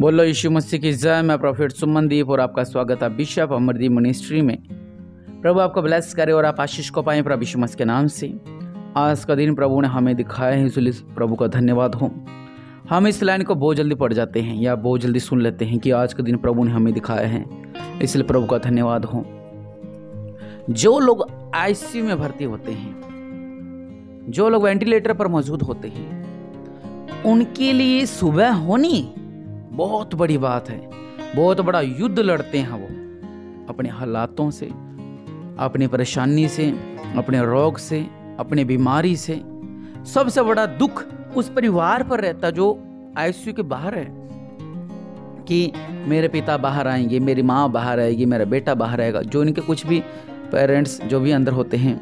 बोलो यीशु मसीह की जय। मैं प्रोफेट सुमनदीप और आपका स्वागत है बिशप अमरदीप मिनिस्ट्री में। प्रभु आपको ब्लेस करे और आप आशीष को पाएं प्रभु यीशु मसीह के नाम से। आज का दिन प्रभु ने हमें दिखाया है, इसलिए प्रभु का धन्यवाद हो। हम इस लाइन को बहुत जल्दी पढ़ जाते हैं या बहुत जल्दी सुन लेते हैं कि आज का दिन प्रभु ने हमें दिखाया है, इसलिए प्रभु का धन्यवाद हो। जो लोग आईसीयू में भर्ती होते हैं, जो लोग वेंटिलेटर पर मौजूद होते हैं, उनके लिए सुबह होनी बहुत बड़ी बात है। बहुत बड़ा युद्ध लड़ते हैं वो अपने हालातों से, अपनी परेशानी से, अपने रोग से, अपनी बीमारी से। सबसे बड़ा दुख उस परिवार पर रहता जो आईसीयू के बाहर है कि मेरे पिता बाहर आएंगे, मेरी माँ बाहर आएगी, मेरा बेटा बाहर आएगा। जो इनके कुछ भी पेरेंट्स जो भी अंदर होते हैं,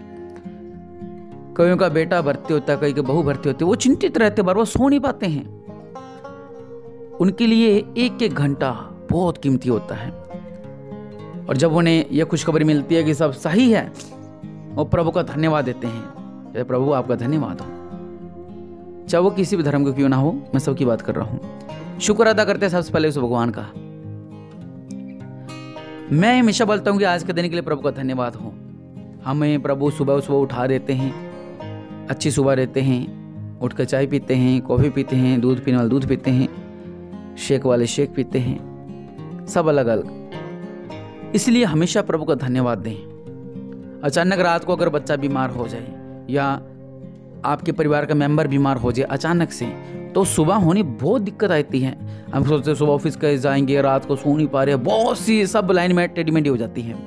कईयों का बेटा भर्ती होता है, कई की बहू भर्ती होती है, वो चिंतित रहते, बार बार सो नहीं पाते हैं। उनके लिए एक एक घंटा बहुत कीमती होता है। और जब उन्हें यह खुशखबरी मिलती है कि सब सही है, वो प्रभु का धन्यवाद देते हैं। प्रभु आपका धन्यवाद हो। चाहे वो किसी भी धर्म का क्यों ना हो, मैं सबकी बात कर रहा हूं। शुक्र अदा करते हैं सबसे पहले उस भगवान का। मैं हमेशा बोलता हूं कि आज के दिन के लिए प्रभु का धन्यवाद हो। हमें प्रभु सुबह उठा देते हैं, अच्छी सुबह देते हैं, उठकर चाय पीते हैं, कॉफी पीते हैं, दूध पीने वाले दूध पीते हैं, शेक वाले शेक पीते हैं, सब अलग अलग। इसलिए हमेशा प्रभु का धन्यवाद दें। अचानक रात को अगर बच्चा बीमार हो जाए या आपके परिवार का मेंबर बीमार हो जाए अचानक से, तो सुबह होनी बहुत दिक्कत आती है। हम सोचते हैं सुबह ऑफिस कैसे जाएंगे, रात को सो नहीं पा रहे, बहुत सी सब लाइन में टेढ़ी-मेढ़ी हो जाती है।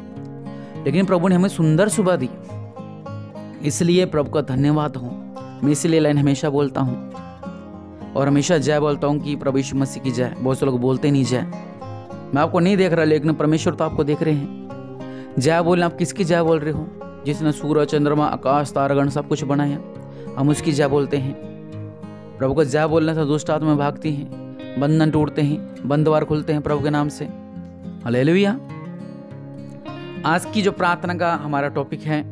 लेकिन प्रभु ने हमें सुंदर सुबह दी, इसलिए प्रभु का धन्यवाद हो। मैं इसलिए लाइन हमेशा बोलता हूँ और हमेशा जय बोलता हूँ कि प्रभु यीशु मसीह की जय। बहुत से लोग बोलते नहीं जय। मैं आपको नहीं देख रहा, लेकिन परमेश्वर तो आपको देख रहे हैं। जय बोलना, आप किसकी जय बोल रहे हो? जिसने सूरज, चंद्रमा, आकाश, तारागण सब कुछ बनाया, हम उसकी जय बोलते हैं। प्रभु को जय बोलने से दुष्ट आत्मा भागती हैं, बंधन टूटते हैं, बंद द्वार खुलते हैं प्रभु के नाम से। हालेलुया। आज की जो प्रार्थना का हमारा टॉपिक है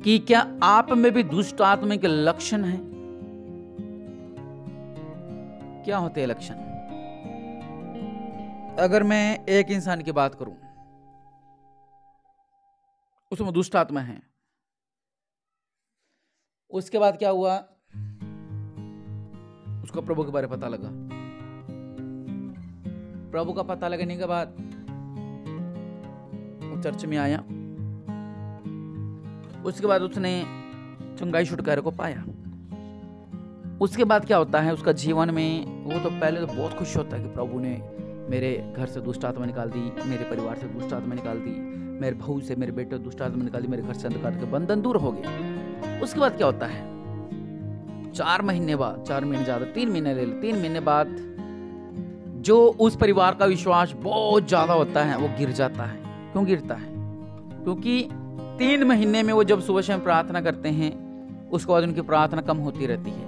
कि क्या आप में भी दुष्ट आत्मा के लक्षण हैं? क्या होते हैं लक्षण? अगर मैं एक इंसान की बात करूं, उसमें दुष्ट आत्मा है, उसके बाद क्या हुआ? उसको प्रभु के बारे में पता लगा। प्रभु का पता लगने के बाद वो चर्च में आया, उसके बाद उसने चंगाई छुटकारे को पाया। उसके बाद क्या होता है उसका जीवन में? वो तो पहले तो बहुत खुश होता है कि प्रभु ने मेरे घर से दुष्ट आत्मा निकाल दी, मेरे परिवार से दुष्ट आत्मा निकाल दी, मेरे बहू से, मेरे बेटे दुष्ट आत्मा निकाल दी, मेरे घर से अंधकार के बंधन दूर हो गए। उसके बाद क्या होता है? 4 महीने बाद, 4 महीने ज्यादा, 3 महीने ले लो, 3 महीने बाद जो उस परिवार का विश्वास बहुत ज्यादा होता है वो गिर जाता है। क्यों गिरता है? क्योंकि 3 महीने में वो जब सुबह शाम प्रार्थना करते हैं, उसके बाद उनकी प्रार्थना कम होती रहती है।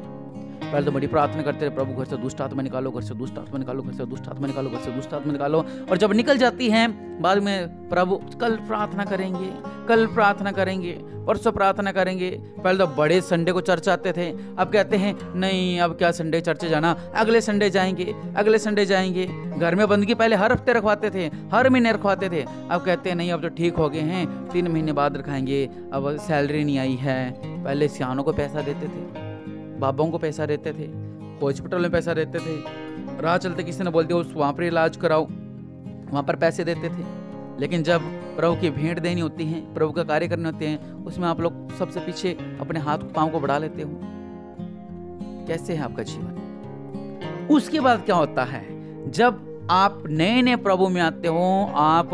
पहले तो बड़ी प्रार्थना करते रहे, प्रभु घर से दुष्ट आत्मा निकालो, घर से दुष्ट आत्मा निकालो, घर से दुष्ट आत्मा निकालो, घर से दुष्ट आत्मा निकालो। और जब निकल जाती हैं, बाद में प्रभु कल प्रार्थना करेंगे, कल प्रार्थना करेंगे, परसों प्रार्थना करेंगे। पहले तो बड़े संडे को चर्च आते थे, अब कहते हैं नहीं, अब क्या संडे चर्च जाना, अगले संडे जाएंगे, अगले संडे जाएंगे। घर में बंदगी पहले हर हफ्ते रखवाते थे, हर महीने रखवाते थे, अब कहते हैं नहीं, अब तो ठीक हो गए हैं, 3 महीने बाद रखाएंगे, अब सैलरी नहीं आई है। पहले सियानों को पैसा देते थे, बाबाओं को पैसा देते थे, हॉस्पिटल में पैसा देते थे, राह चलते किसी ने बोल दिया वहाँ पर इलाज कराओ, वहाँ पर पैसे देते थे। लेकिन जब प्रभु की भेंट देनी होती है, प्रभु का कार्य करने होते हैं, उसमें आप लोग सबसे पीछे अपने हाथ पांव को बढ़ा लेते हो। कैसे है आपका जीवन? उसके बाद क्या होता है? जब आप नए नए प्रभु में आते हो, आप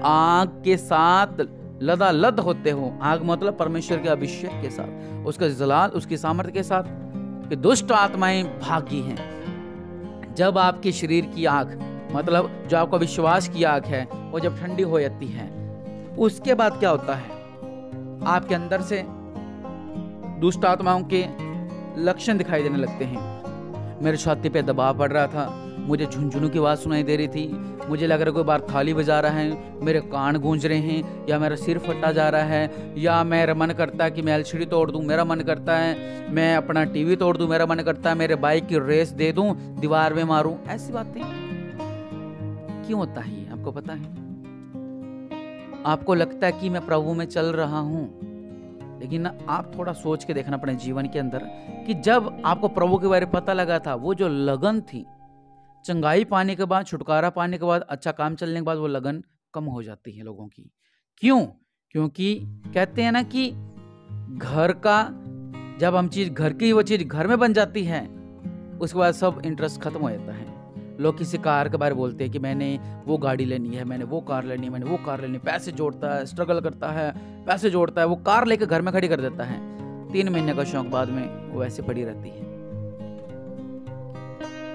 आग के साथ लदालद होते हो। आग मतलब परमेश्वर के अभिषेक के साथ, उसका जलाल, उसकी सामर्थ्य के साथ कि दुष्ट आत्माएं भागी हैं। जब आपके शरीर की आग मतलब जो आपका विश्वास की आग है वो जब ठंडी हो जाती है, उसके बाद क्या होता है? आपके अंदर से दुष्ट आत्माओं के लक्षण दिखाई देने लगते हैं। मेरे छाती पे दबाव पड़ रहा था, मुझे झुनझुनू की आवाज सुनाई दे रही थी, मुझे लग रहा है कोई बार थाली बजा रहा है, मेरे कान गूंज रहे हैं, या मेरा सिर फटा जा रहा है, या मेरा मन करता है कि मैं एलसीडी तोड़ दूं, मेरा मन करता है मैं अपना टीवी तोड़ दूं, मेरा मन करता है मेरे बाइक की रेस दे दूं, दीवार में मारूं। ऐसी बातें क्यों होता है ये आपको पता है? आपको लगता है कि मैं प्रभु में चल रहा हूं, लेकिन ना आप थोड़ा सोच के देखना अपने जीवन के अंदर कि जब आपको प्रभु के बारे में पता लगा था, वो जो लगन थी, चंगाई पाने के बाद, छुटकारा पाने के बाद, अच्छा काम चलने के बाद वो लगन कम हो जाती है लोगों की। क्यों? क्योंकि कहते हैं ना कि घर का जब हम चीज घर की वो चीज घर में बन जाती है, उसके बाद सब इंटरेस्ट खत्म हो जाता है। लोग किसी कार के बारे में बोलते हैं कि मैंने वो गाड़ी लेनी है, मैंने वो कार लेनी है, मैंने वो कार लेनी है, पैसे जोड़ता है, स्ट्रगल करता है, पैसे जोड़ता है, वो कार लेकर घर में खड़ी कर देता है। 3 महीने का शौक बाद में वो ऐसे पड़ी रहती है।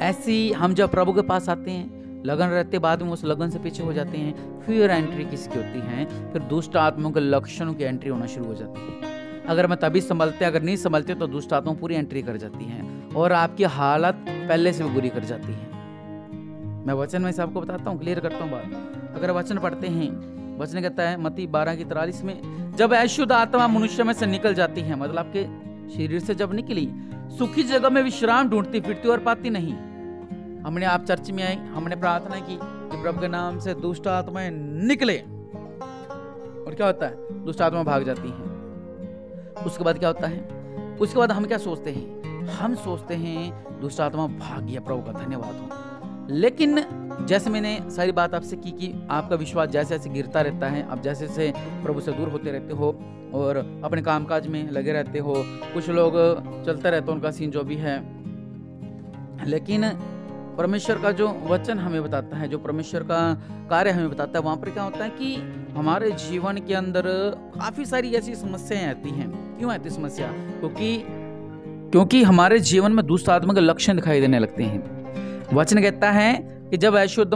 ऐसी हम जब प्रभु के पास आते हैं, लगन रहते, बाद में उस लगन से पीछे हो जाते हैं, फिर एंट्री किसकी होती है? फिर दुष्ट आत्माओं के लक्षणों की एंट्री होना शुरू हो जाती है। अगर मैं तभी संभलते, अगर नहीं संभलते तो दुष्ट आत्मा पूरी एंट्री कर जाती हैं और आपकी हालत पहले से भी बुरी कर जाती है। मैं वचन में से आपको बताता हूँ, क्लियर करता हूँ बात। अगर वचन पढ़ते हैं, वचन कहता है मत्ती 12:43 में, जब अशुद्ध आत्मा मनुष्य में से निकल जाती है, मतलब आपके शरीर से जब निकली, सुखी जगह में विश्राम ढूंढती फिरती और पाती नहीं। हमने आप चर्च में आए, हमने प्रार्थना की कि प्रभु के नाम से दुष्ट आत्माएं निकले, और क्या होता है? दुष्ट आत्मा भाग जाती है। उसके बाद क्या होता है? उसके बाद हम क्या सोचते हैं? हम सोचते हैं दुष्ट आत्मा भाग गया, प्रभु का धन्यवाद हो। लेकिन जैसे मैंने सारी बात आपसे की कि आपका विश्वास जैसे जैसे गिरता रहता है, आप जैसे जैसे प्रभु से दूर होते रहते हो और अपने कामकाज में लगे रहते हो, कुछ लोग चलते रहते हैं उनका सीन जो भी है, लेकिन परमेश्वर का जो वचन हमें बताता है, जो परमेश्वर का कार्य हमें बताता है, वहां पर क्या होता है कि हमारे जीवन के अंदर काफी सारी ऐसी समस्याएं आती हैं। क्यों आती समस्या? क्योंकि हमारे जीवन में दुष्ट आत्मा के लक्षण दिखाई देने लगते हैं। वचन कहता है कि जब अशुद्ध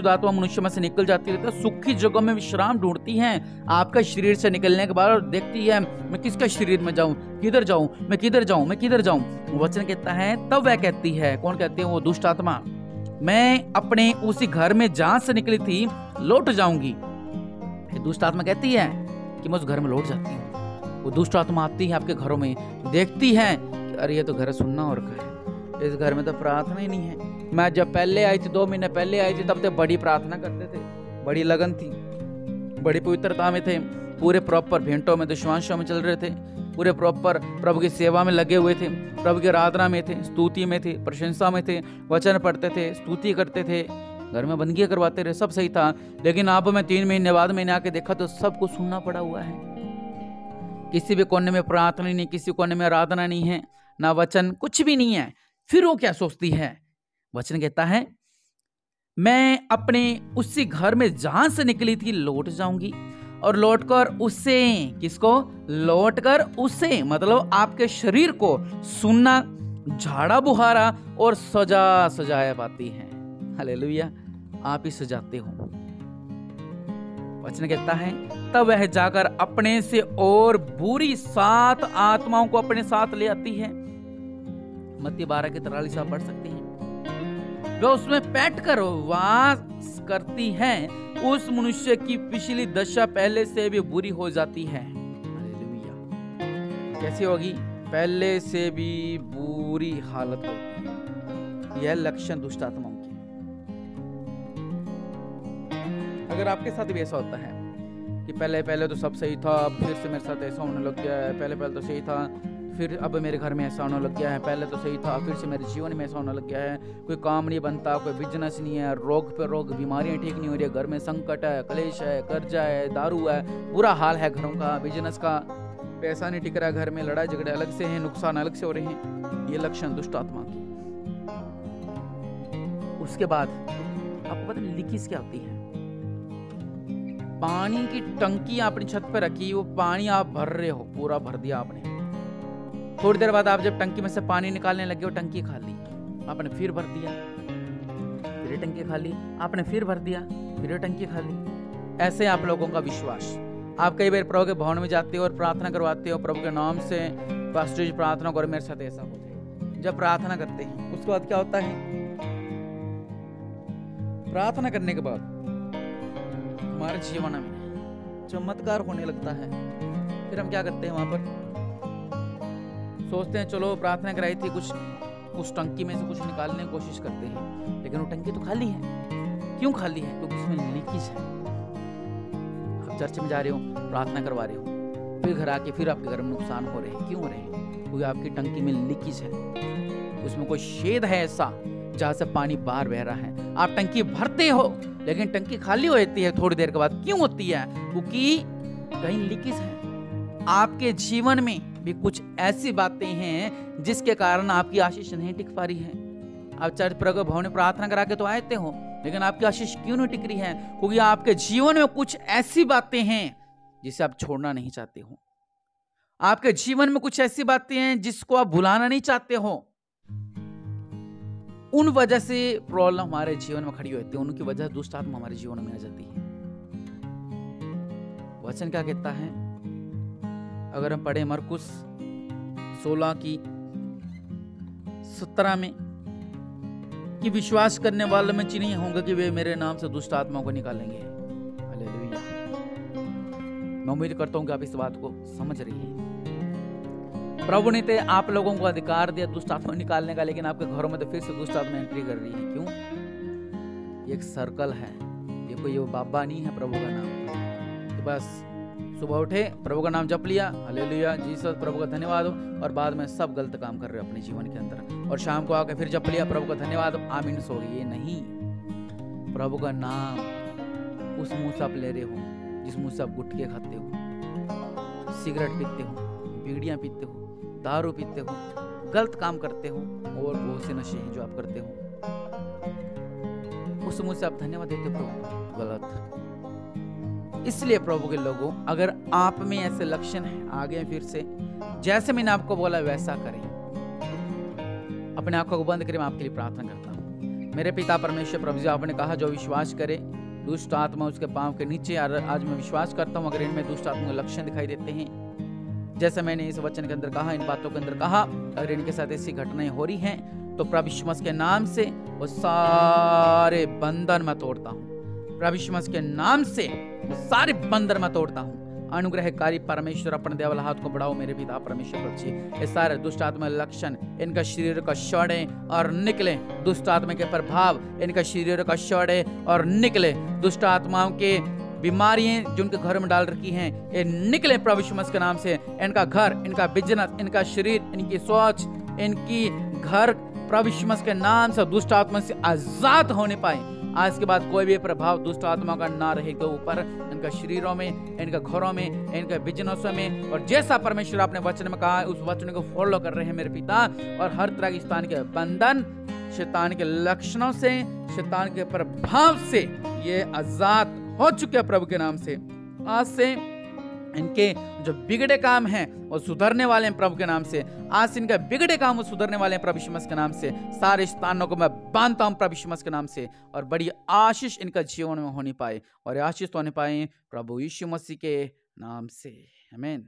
आत्मा मनुष्य में से निकल जाती है तो सुखी जगह में विश्राम ढूंढती है। आपका शरीर से निकलने के बाद देखती है, मैं किसका शरीर में जाऊं, किधर जाऊं, मैं किधर जाऊं, मैं किधर जाऊं। वचन कहता है, तब वह कहती है, कौन कहती है? वो दुष्ट आत्मा, मैं अपने उसी घर में जहां से निकली थी लौट जाऊंगी। दुष्ट आत्मा कहती है कि मैं उस घर में लौट जाती हूँ। वो दुष्ट आत्मा आती है आपके घरों में, देखती है कि अरे ये तो घर सुनना और है, इस घर में तो प्रार्थना ही नहीं है। मैं जब पहले आई थी, 2 महीने पहले आई थी, तब तो बड़ी प्रार्थना करते थे, बड़ी लगन थी, बड़ी पवित्रता में थे, पूरे प्रॉपर भेंटों में, दशवांशों में चल रहे थे, पूरे प्रॉपर प्रभु की सेवा में लगे हुए थे, प्रभु की आराधना में थे, स्तुति में थे, प्रशंसा में थे, वचन पढ़ते थे, स्तुति करते थे, घर में बंदगी करवाते रहे, सब सही था। लेकिन अब मैं 3 महीने बाद मैंने आके देखा तो सब कुछ सुनना पड़ा हुआ है। किसी भी कोने में प्रार्थना नहीं, किसी कोने में आराधना नहीं है, ना वचन, कुछ भी नहीं है। फिर वो क्या सोचती है? वचन कहता है, मैं अपने उसी घर में जहां से निकली थी लौट जाऊंगी और लौटकर उससे, किसको? लौटकर उससे, मतलब आपके शरीर को सुनना, झाड़ा बुहारा और सजाया पाती है। हालेलुया, आप ही सजाते हो। वचन कहता है, तब वह जाकर अपने से और बुरी 7 आत्माओं को अपने साथ ले आती है। मत्ती 12:43 आप पढ़ सकते हैं। वह उसमें बैठ कर वास करती है, उस मनुष्य की पिछली दशा पहले से भी बुरी हो जाती है। हालेलुया। कैसी होगी? पहले से भी बुरी हालत होती है। यह लक्षण दुष्ट आत्माओं के। अगर आपके साथ भी ऐसा होता है कि पहले तो सब सही था, अब फिर से मेरे साथ ऐसा होने लग गया है, पहले तो सही था, फिर अब मेरे घर में ऐसा होने लग गया है, पहले तो सही था, फिर से मेरे जीवन में ऐसा होने लग गया है, कोई काम नहीं बनता, कोई बिजनेस नहीं है, रोग पे रोग, बीमारियां ठीक नहीं हो रही है, घर में संकट है, क्लेश है, कर्जा है, दारू है, बुरा हाल है घरों का, बिजनेस का, पैसा नहीं टिक रहा है, घर में लड़ाई झगड़े अलग से हैं, नुकसान अलग से हो रहे हैं। ये लक्षण दुष्ट आत्मा की। उसके बाद आपको पता है लीकेज क्या होती है? पानी की टंकी आपने छत पे रखी, वो पानी आप भर रहे हो, पूरा भर दिया आपने, थोड़ी देर बाद आप जब टंकी में से पानी निकालने लगे, वो टंकी खाली, आपने फिर भर दिया, फिर टंकी खाली, आपने फिर भर दिया, फिर टंकी खाली। ऐसे आप लोगों का विश्वास। आप कई बार प्रभु के भवन में जाते हो और प्रार्थना करवाते हो, प्रभु के नाम से पास्टर जी प्रार्थना करो, मेरे साथ ऐसा हो जाए। जब प्रार्थना करते हैं उसके बाद क्या होता है? प्रार्थना करने के बाद हमारे जीवन में चमत्कार होने लगता है। फिर हम क्या करते हैं? वहां पर सोचते हैं चलो प्रार्थना कराई थी, कुछ उस टंकी में से कुछ निकालने की कोशिश करते हैं, लेकिन वो टंकी तो खाली है। क्यों खाली है? क्योंकि उसमें लीकेज है। आप चर्च में जा रहे हो, प्रार्थना करवा रहे हो, फिर घर आके फिर आपके घर में नुकसान हो रहे हैं। क्यों हो रहे हैं? क्योंकि आपकी टंकी में लीकेज है, उसमें कोई छेद है ऐसा जहां से पानी बाहर बह रहा है। आप टंकी भरते हो लेकिन टंकी खाली हो जाती है थोड़ी देर के बाद। क्यों होती है? क्योंकि कहीं लीकेज है। आपके जीवन में भी कुछ ऐसी बातें हैं जिसके कारण आपकी आशीष नहीं टिक पा रही है। आप चर्च प्रगट भवन में प्रार्थना करा के तो आते हो, लेकिन आपकी आशीष क्यों नहीं टिक रही है? क्योंकि आपके जीवन में कुछ ऐसी बातें हैं जिसे आप छोड़ना नहीं चाहते हो। आपके जीवन में कुछ ऐसी बातें हैं जिसको आप भुलाना नहीं चाहते हो। उन वजह से प्रॉब्लम हमारे जीवन में खड़ी होती है, उनकी वजह से दुष्ट आत्मा हमारे जीवन में आ जाती है। वचन क्या कहता है? अगर हम पढ़े मरकुस 16 की 17 में कि विश्वास करने वालों में चिन्ह होंगे कि वे मेरे नाम से दुष्ट आत्माओं को निकालेंगे। हालेलुया। मैं उम्मीद करता हूं कि आप इस बात को समझ रही हैं। प्रभु ने तो आप लोगों को अधिकार दिया दुष्ट आत्मा निकालने का, लेकिन आपके घरों में तो फिर से दुष्ट आत्मा एंट्री कर रही है। क्यों? ये एक सर्कल है। ये कोई बाबा नहीं है प्रभु का नाम कि बस सुबह उठे प्रभु का नाम जप लिया, हालेलुया जीसस प्रभु का धन्यवाद हो, और बाद में सब गलत काम कर रहे हो अपने जीवन के अंदर, और शाम को आके फिर जप लिया प्रभु का धन्यवाद हो, आमीन सो गए। ये नहीं। प्रभु का नाम उस मुंह से आप ले रहे हो जिस मुंह से आप गुटखे खाते हो, सिगरेट पीते हो, बीड़ियां पीते हो, दारू पीते हो, गलत काम करते हो, और बहुत से नशे हैं जो आप करते हो। उस मुंह से आप धन्यवाद देते हो प्रभु, गलत। इसलिए प्रभु के लोगों, अगर आप में ऐसे लक्षण हैं, आगे फिर से जैसे मैंने आपको बोला वैसा करें। अपने आंखों को बंद करें। मैं आपके लिए प्रार्थना करता हूँ। मेरे पिता परमेश्वर प्रभु जी, आपने कहा जो विश्वास करे दुष्ट आत्मा उसके पांव के नीचे। आज मैं विश्वास करता हूँ अगर इनमें दुष्ट आत्मा के लक्षण दिखाई देते हैं, जैसे मैंने इस वचन के अंदर कहा, इन बातों के अंदर कहा, अगर इनके साथ ऐसी घटनाएं हो रही हैं तो प्रभु यीशु मसीह के नाम से वो सारे बंधन मैं तोड़ता हूँ। प्रभु यीशु मसीह के नाम से वो सारे बंधन मैं तोड़ता हूँ। अनुग्रहकारी परमेश्वर, अपने देवल हाथ को बढ़ाओ मेरे पिता परमेश्वर प्रभु जी। ये सारे दुष्ट आत्मा लक्षण इनका शरीर का छोड़े और निकले। दुष्ट आत्मा के प्रभाव इनका शरीर का छोड़े और निकले। दुष्ट आत्माओं के बीमारियां जो उनके घर में डाल रखी हैं, ये निकले प्रभु यीशु मसीह के नाम से। इनका घर, इनका बिजनेस, इनका शरीर, इनकी सोच, इनकी घर प्रभु यीशु मसीह के नाम से दुष्ट आत्मा से आजाद होने पाए। आज के बाद कोई भी प्रभाव दुष्ट आत्मा का ना रहेगा ऊपर, इनका शरीरों में, इनके घरों में, इनके बिजनेसों में। और जैसा परमेश्वर आपने वचन में कहा उस वचन को फॉलो कर रहे हैं मेरे पिता, और हर तरह के शैतान के बंधन, शैतान के लक्षणों से, शैतान के प्रभाव से ये आजाद हो चुके हैं प्रभु के नाम से। आज से इनके जो बिगड़े काम हैं वो सुधरने वाले हैं प्रभु के नाम से। आज से इनके बिगड़े काम वो सुधरने वाले हैं प्रभु यीशु मसीह के नाम से। सारे स्थानों को मैं बांधता हूं प्रभु यीशु मसीह के नाम से, और बड़ी आशीष इनका जीवन में होनी पाए, और आशीष तो होने पाए प्रभु यीशु मसीह के नाम से। आमीन।